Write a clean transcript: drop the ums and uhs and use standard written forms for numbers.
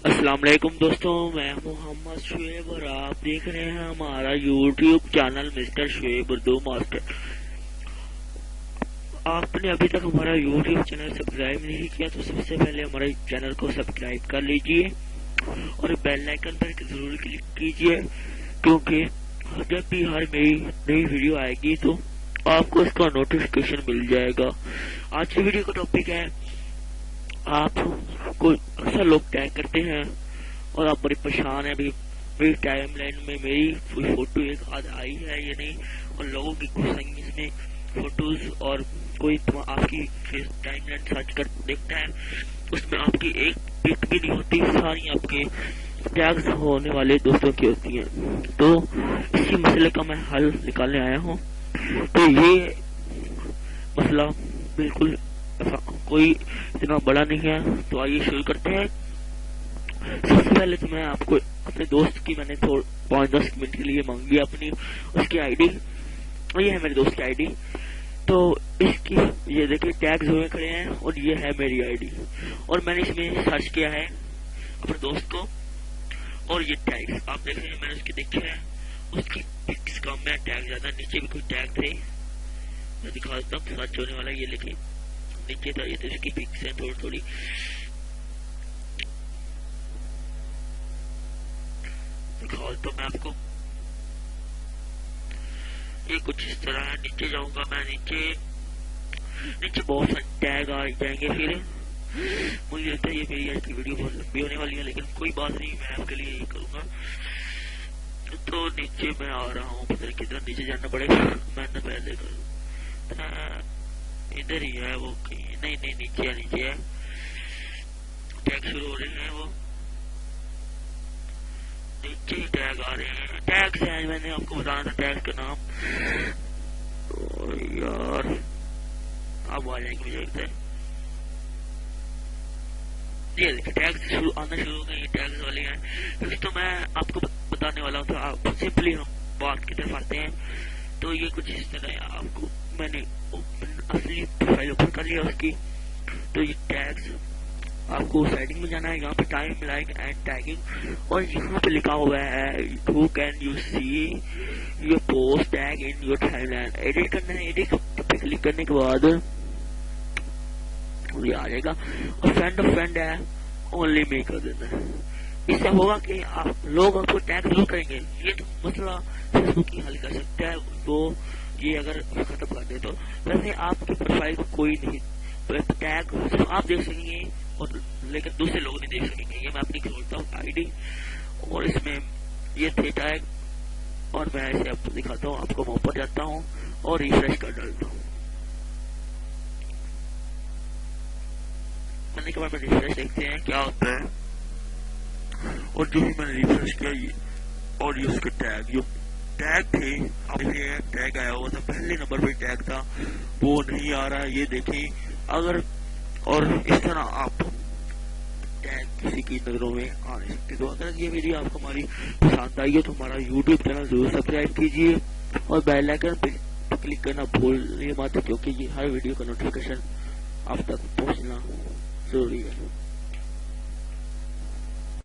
अस्सलाम वालेकुम दोस्तों, मैं मोहम्मद शुएब और आप देख रहे हैं हमारा YouTube channel mister Shoaib Urdu master. आपने अभी तक हमारा यूट्यूब चैनल सब्सक्राइब नहीं किया तो सबसे पहले हमारे चैनल को सब्सक्राइब कर लीजिए और बेल आइकन पर जरूर क्लिक कीजिए, क्योंकि जब भी हर नई वीडियो आएगी तो आपको इसका नोटिफिकेशन मिल जाएगा। आज की वीडियो का टॉपिक है, आपको अक्सर लोग टैग करते हैं और आप बड़े परेशान हैं। अभी मेरी टाइमलाइन में मेरी फोटो एक आध आई है या नहीं, और लोगों की कुछ इसमें फोटोज और कोई आपकी टाइमलाइन सर्च कर देखता है, उसमें आपकी एक पिक भी नहीं होती, सारी आपके टैग्स होने वाले दोस्तों की होती हैं। तो इसी मसले का मैं हल निकालने आया हूँ। तो ये मसला बिल्कुल कोई इतना बड़ा नहीं है, तो आइए शुरू करते हैं। सबसे पहले तो मैं आपको अपने दोस्त की मैंने 5-10 मिनट के लिए मांगी अपनी उसकी आईडी, और ये है मेरे दोस्त की आईडी। तो इसकी ये देखिए टैग्स हुए खड़े हैं और ये है मेरी आईडी, और मैंने इसमें सर्च किया है अपने दोस्त को, और ये टैग्स आप देख रहे हैं मैंने उसके देखे हैं। उसकी पिक्स कम है, टैग ज्यादा। नीचे भी कुछ टैग थे, मैं दिखा देता हूँ सर्च होने वाला। ये लिखे नीचे था, ये तो इसकी पिक्स है थोड़ी थोड़ी। दिखाओ तो मैं आपको, ये कुछ इस तरह है। नीचे जाऊंगा मैं, नीचे बहुत सारे टैग आ जाएंगे। फिर मुझे लगता है ये मेरी आज की वीडियो बहुत लंबी होने वाली है, लेकिन कोई बात नहीं, मैं आपके लिए ये करूंगा। तो नीचे मैं आ रहा हूँ, पता नहीं कितना नीचे जाना पड़ेगा। मैंने पहले इधर ही है वो, नहीं नीचे है। टैग शुरू हो रहे हैं, वो नीचे ही टैग आ रहे हैं। टैग्स हैं, मैंने आपको बताना था टैग का नाम। तो यार अब आ जाएंगे मुझे लगता है। ये देखिए टैग्स आना शुरू हो गए, टैग्स वाले हैं। तो मैं आपको बताने वाला था, आप सिंपली हम बात की तरफ आते हैं। तो ये कुछ इस तरह है, आपको मैंने असली प्रोफाइल ओपन कर लिया उसकी। तो ये टैग्स आपको सेटिंग में जाना है, यहाँ पे टाइम लाइक एंड टैगिंग, और यहाँ पे लिखा हुआ है who can you see your post tag in your timeline. Edit करना है, एडिट पे क्लिक करने के बाद ये आ जाएगा। और फ्रेंड है, ओनली मी कर देना है। इससे होगा कि आप लोग आपको टैग जरूर करेंगे। ये तो मसला फेसबुक ही हल कर सकता है, तो ये अगर खत्म कर दे तो। वैसे आपकी प्रोफाइल को कोई नहीं टैग सिर्फ आप देख सकेंगे, और लेकिन दूसरे लोग नहीं देख सकेंगे। ये मैं अपनी खोलता हूँ आईडी, और इसमें ये थे टैग, और मैं इसे आपको दिखाता हूँ। आपको मैं ऊपर जाता हूँ और रिफ्रेश कर डालता हूँ। मैंने के बाद में रिफ्रेश देखते हैं क्या होता है। और जो भी मैंने रिफ्रेश किया ये, और ये उसके टैग जो टैग थे, आप देखिए टैग आया हुआ था, पहले नंबर पे टैग था, वो नहीं आ रहा है। ये देखिए अगर, और इस तरह आप टैग किसी की नजरों में आ नहीं सकते। तो अगर ये वीडियो आपको हमारी पसंद आई है तो हमारा यूट्यूब चैनल जरूर सब्सक्राइब कीजिए और बेल आइकन पे क्लिक करना भूलिए मत, क्योंकि ये हर वीडियो का नोटिफिकेशन आप तक पहुंचना जरूरी है।